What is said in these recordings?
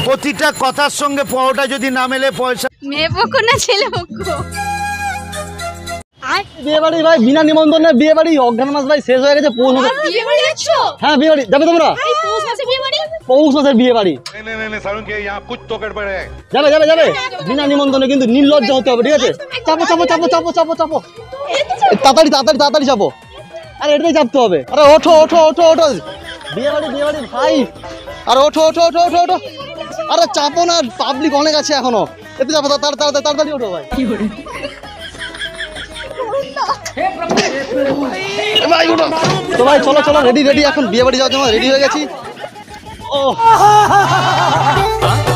প্রতিটা কথার সঙ্গে পরোটা যদি না মেলে পয়সা। মেয়ে পক্ষ না ছেলে পক্ষ? বিয়ে বাড়ি ভাই বিনা নিমন্ত্রণে বিয়ে বাড়ি অজ্ঞান মাস ভাই শেষ হয়ে গেছে। পৌষ মাসে বিয়ে বাড়ি যাচ্ছো? হ্যাঁ বিয়ে বাড়ি যাবে তোমরা? পৌষ মাসে বিয়ে বাড়ি? পৌষ মাসের বিয়ে বাড়ি যাবে যাবে যাবে বিনা নিমন্ত্রণে, কিন্তু নির্লজ্জ হতে হবে, ঠিক আছে? চাপো চাপো চাপো চাপো চাপো চাপো, তাড়াতাড়ি তাড়াতাড়ি তাড়াতাড়ি চাপো। আরে এটাই চাপতে হবে। আরে ওঠো ওঠো ওঠো ওঠো, বিয়ে বাড়ি ভাই। আরে ওঠো ওঠো ওঠো ওঠো ওঠো, আরে চাপো না, পাবলিক অনেক আছে এখনো। এতে চাপো, তাড়াতাড়ি তাড়াতাড়ি ওঠো ভাই। তো ভাই চলো চলো, রেডি রেডি, এখন বিয়ে বাড়ি যাওয়ার জন্য রেডি হয়ে গেছি। ও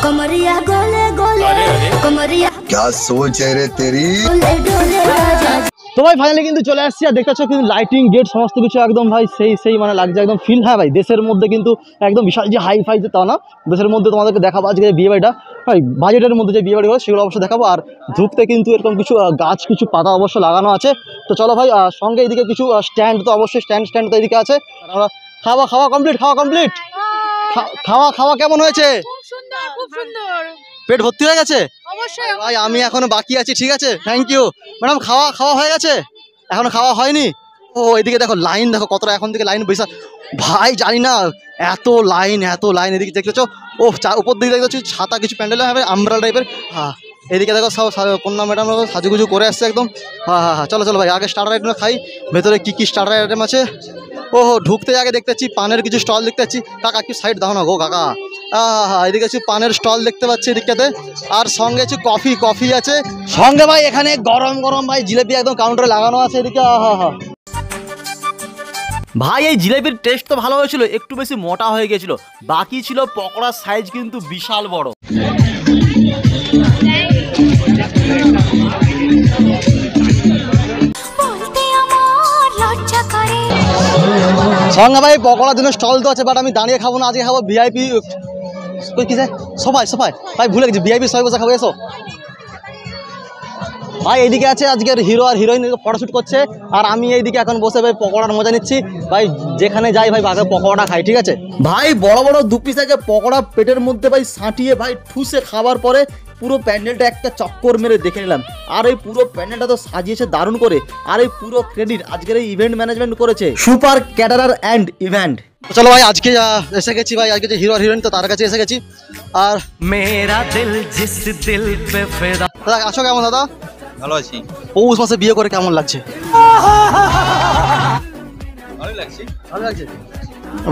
कमरिया गोले गोले कमरिया क्या सोच है रे तेरी। তো ভাই ফাইনালি কিন্তু চলে আসছি, আর দেখতে পাচ্ছ কিন্তু লাইটিং গেট সমস্ত কিছু একদম ভাই সেই মানে লাগছে একদম ফিল। হ্যাঁ ভাই দেশের মধ্যে কিন্তু একদম বিশাল যে হাই ফাই যে তা না, দেশের মধ্যে তোমাদেরকে দেখাবো আজকে বিয়ে বাড়িটা। ভাই বাজেটের মধ্যে যে বিয়ে বাড়ি হয় সেগুলো অবশ্যই দেখাবো। আর ঢুকতে কিন্তু এরকম কিছু গাছ কিছু পাতা অবশ্য লাগানো আছে। তো চলো ভাই, সঙ্গে এদিকে কিছু স্ট্যান্ড, তো অবশ্যই স্ট্যান্ড তো এদিকে আছে। আমরা খাওয়া কমপ্লিট খাওয়া কেমন হয়েছে? খুব সুন্দর খুব সুন্দর। পেট ভর্তি হয়ে গেছে? অবশ্যই। ভাই আমি এখনো বাকি আছি, ঠিক আছে? Thank you madam. খাওয়া হয়ে গেছে? এখনো খাওয়া হয়নি? ও এদিকে দেখো লাইন, দেখো কতটা এখন থেকে লাইন বৈশা ভাই, জানি না এত লাইন এদিকে দেখতেছ। ও উপর দিকে দেখতে ছাতা কিছু প্যান্ডেল হবে আমব্রেলা টাইপের। হ্যাঁ এদিকে দেখো সব কন্যা ম্যাডাম সাজুগুজু করে আসছে একদম। হ্যাঁ চলো ভাই আগে স্টার্টার আইটেম খাই। ভেতরে কি স্টার্টার আইটেম আছে? ওহো ঢুকতে আগে দেখতে পাচ্ছি পানের কিছু স্টল দেখতে পাচ্ছি। কাকা একটু সাইড দাও না গো কাকা। এদিকে কিছু পানের স্টল দেখতে পাচ্ছি এদিকটাতে। আর সঙ্গে কিছু কফি আছে সঙ্গে ভাই। এখানে গরম ভাই জিলেপি একদম কাউন্টারে লাগানো আছে এদিকে। ভাই এই জিলেপির টেস্ট তো ভালো হয়েছিল, একটু বেশি মোটা হয়ে গেছিল। বাকি ছিল পকোড়ার সাইজ কিন্তু বিশাল বড়। সঙ্গে ভাই পকোড়ার জন্য স্টল তো আছে, বাট আমি দাঁড়িয়ে খাবো না, আজকে খাবো ভিআইপি সবাই ভাই ভুলে গেছি ভিআইপি সবাই বসে খাবো। এসো ভাই এইদিকে আছে আজকের হিরো আর হিরোইন ফটোশ্যুট করছে, আর আমি এইদিকে এখন বসে ভাই পকোড়ার মজা নিচ্ছি। ভাই যেখানে যাই ভাই আগে পকোড়া খাই, ঠিক আছে? ভাই বড় 2 পিস আগে পকোড়া পেটের মধ্যে ভাই সাঁটিয়ে ভাই ঠুসে খাবার পরে পুরো প্যান্ডেলটা একটা চক্কর মেরে দেখে নিলাম। আর এই পুরো প্যান্ডেলটা তো সাজিয়েছে দারুণ করে। আর এই পুরো ক্রেডিট আজকের এই ইভেন্ট ম্যানেজমেন্ট করেছে সুপার ক্যাটারার অ্যান্ড ইভেন্ট। চলো ভাই আজকে এসে গেছি ভাই, আজকে যে হিরো আর হিরোইন তো তার কাছে এসে গেছি। আর মেরা দিল জিস দিল পে ফিদা। দাদা আছো কেমন? দাদা ভালো আছি। পৌষ মাসে বিয়ে করে কেমন লাগছে? ভালোই লাগছে। ভালো লাগছে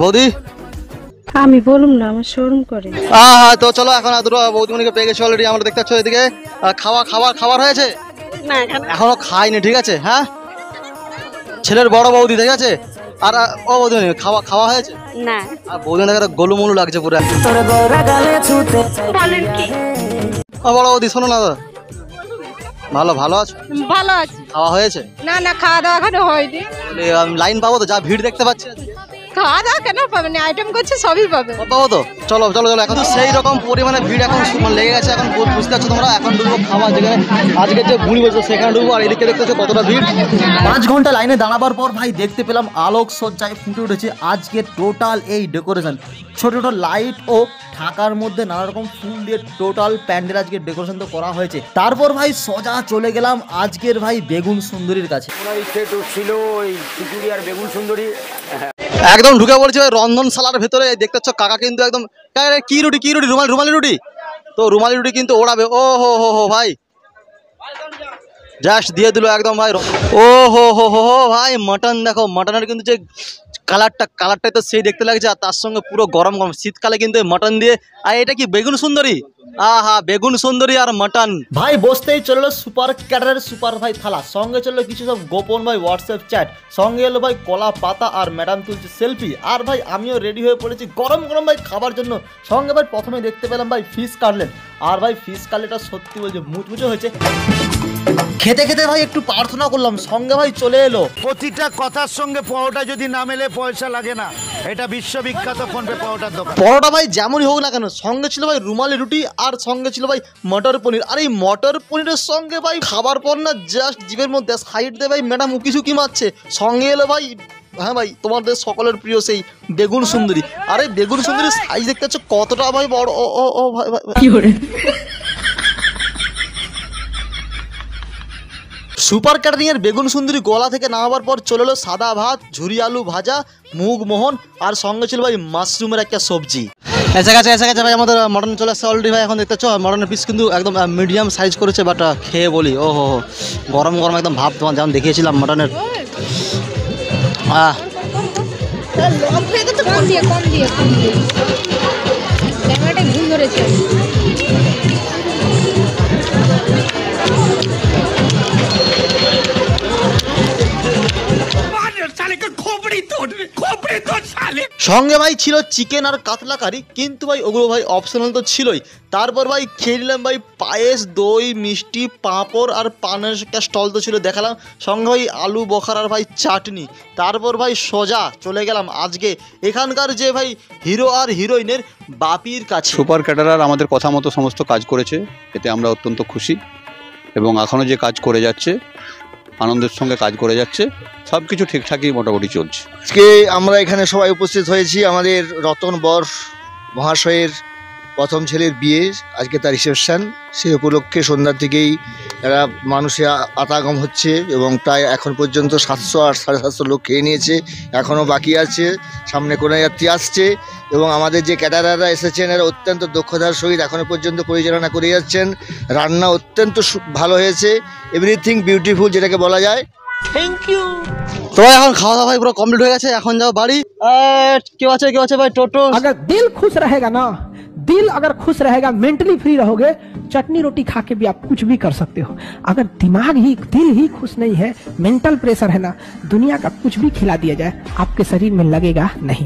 বৌদি? আমি বলুম না, আমার শরম করে। হ্যাঁ তো চলো এখন দুটো বৌদিমণিকে পেয়ে গেছি অলরেডি। আমরা দেখতে পাচ্ছ এদিকে খাবার হয়েছে না এখনো খাইনি, ঠিক আছে? হ্যাঁ ছেলের বড় বৌদি, ঠিক আছে? আর ও বৌদিমণি খাওয়া হয়েছে না? আর বৌদিমণি গোলুমুলু লাগছে পুরো। বলেন কি? বড় বৌদি শোনো না, ভালো আছো? ভালো আছি। খাওয়া হয়েছে? না খাওয়া দাওয়া এখনো হয়নি। লাইন পাবো তো? যা ভিড় দেখতে পাচ্ছি। খাওয়া দাওয়া কেন পাবেন, আইটেম করছে সবই পাবে। পাবো তো? চলো এখন তো সেই রকম পরিমাণে ভিড় এখন লেগে গেছে। এখন বুঝতে পারছো তোমরা, এখন ঢুকবো খাওয়া যেখানে আজকে যে বুড়ি বলছো সেখানে ঢুকবো। আর এদিকে দেখতে পাচ্ছ কতটা ভিড়। 5 ঘন্টা লাইনে দাঁড়াবার পর ভাই দেখতে পেলাম আলোক সজ্জায় ফুটে উঠেছে আজকে টোটাল এই ডেকোরেশন। ছোট লাইট ও ঢাকার মধ্যে নানা রকম ফুল দিয়ে টোটাল প্যান্ডেল আজকে ডেকোরেশন তো করা হয়েছে। তারপর ভাই সোজা চলে গেলাম আজকের ভাই বেগুন সুন্দরীর কাছে। ছিল ওই খিচুড়ি আর বেগুন সুন্দরী। একদম ঢুকে পড়েছে ওই রন্ধনশালার ভেতরে। দেখতে পাচ্ছ কাকা কিন্তু একদম কি রুটি রুমালি রুটি। তো রুমালি রুটি কিন্তু ওড়াবে। ও হো ভাই জাস্ট দিয়ে দিল একদম ভাই। ও হো ভাই মটন দেখো, মটনের কিন্তু যে কালারটাই তো সেই দেখতে লাগছে। আর তার সঙ্গে পুরো গরম শীতকালে কিন্তু মটন দিয়ে। আর এটা কি বেগুন সুন্দরী? বেগুন সুন্দরী আর মটন। ভাই বসতেই চললো সুপার ক্যাটারের সুপার ভাই থালা, সঙ্গে চললো কিছু সব গোপন ভাই হোয়াটসঅ্যাপ চ্যাট, সঙ্গে এলো ভাই কলা পাতা আর ম্যাডাম তুলছে সেলফি। আর ভাই আমিও রেডি হয়ে পড়েছি গরম ভাই খাবার জন্য। সঙ্গে ভাই প্রথমে দেখতে পেলাম ভাই ফিশ কাটলেট। আর ভাই ফিশ কাটলেটটা সত্যি বলছে মুচমুচে হয়েছে। খেতে ভাই একটু প্রার্থনা করলাম, সঙ্গে ভাই চলে এলো প্রতিটা কথার সঙ্গে পরোটা যদি না মেলে পয়সা লাগে না। এটা বিশ্ববিখ্যাত ফোনপে পরোটার দোকান। পরোটা ভাই যেমনই হোক না কেন, সঙ্গে ছিল ভাই রুমালি রুটি আর সঙ্গে ছিল ভাই মটর পনির। আর এই মটর পনিরের সঙ্গে ভাই খাবার পর না জাস্ট জিভের মধ্যে সাইড দিয়ে ভাই ম্যাডাম উকি ঝুঁকি মারছে। সঙ্গে এলো ভাই হ্যাঁ ভাই, তোমাদের সকলের প্রিয় সেই বেগুন সুন্দরী। আরে বেগুন সুন্দরীর সাইজ দেখতে পাচ্ছ কতটা ভাই বড়। ও ভাই ভাই কি করে সুপার ক্যাটারিং এর বেগুন সুন্দরী গলা থেকে নামাবার পর চলে এলো সাদা ভাত, ঝুরি আলু ভাজা, মুগ মোহন, আর সঙ্গে ছিল ভাই মাশরুমের একটা সবজি। এসে গেছে ভাই আমাদের মটন চলে আসছে অলরেডি ভাই। এখন দেখতে পাচ্ছ মটনের পিস কিন্তু একদম মিডিয়াম সাইজ করেছে, বাট খেয়ে বলি ও হো গরম গরম একদম ভাব, তোমার যেমন দেখিয়েছিলাম মটনের। কম দিয়ে ক্যামেরাটা ঘুম ধরেছে। সঙ্গে ভাই ছিল চিকেন আর কাতলা কারি, কিন্তু ভাই ওগুলো ভাই অপশনাল তো ছিলই। তারপর ভাই খেয়ে নিলাম ভাই পায়েস, দই, মিষ্টি, পাঁপড় আর পানের একটা স্টল তো ছিল দেখালাম, সঙ্গে ভাই আলু বখারার ভাই চাটনি। তারপর ভাই সোজা চলে গেলাম আজকে এখানকার যে ভাই হিরো আর হিরোইনের বাপির কাছে। সুপার ক্যাটারার আমাদের কথা মতো সমস্ত কাজ করেছে, এতে আমরা অত্যন্ত খুশি এবং এখনও যে কাজ করে যাচ্ছে আনন্দের সঙ্গে কাজ করে যাচ্ছে, সব কিছু ঠিকঠাকই মোটামুটি চলছে। আজকে আমরা এখানে সবাই উপস্থিত হয়েছি আমাদের রতন বর মহাশয়ের প্রথম ছেলের বিয়ে, আজকে তার রিসেপশন। সেই উপলক্ষে সন্ধ্যার থেকেই এরা মানুষের আতাগম হচ্ছে এবং প্রায় এখন পর্যন্ত 700 আর 750 লোক খেয়ে নিয়েছে, এখনও বাকি আছে, সামনে কোনো যাত্রী আসছে। এবং আমাদের যে ক্যাটারাররা এসেছেন এরা অত্যন্ত দক্ষতার সহিত এখনও পর্যন্ত পরিচালনা করে যাচ্ছেন। রান্না অত্যন্ত ভালো হয়েছে, এভরিথিং বিউটিফুল যেটাকে বলা যায়। তো ভাই এখন খাওয়া দাওয়া ভাই পুরো কমপ্লিট হয়ে গেছে, এখন যাও বাড়ি। কেউ আছে ভাই টোটো। अगर दिल खुश रहेगा ना, दिल अगर खुश रहेगा, मेंटली फ्री रहोगे, चटनी रोटी खा के भी आप कुछ भी कर सकते हो। अगर दिल ही खुश नहीं है, मेंटल प्रेशर है ना, दुनिया का कुछ भी खिला दिया जाए आपके शरीर में लगेगा नहीं।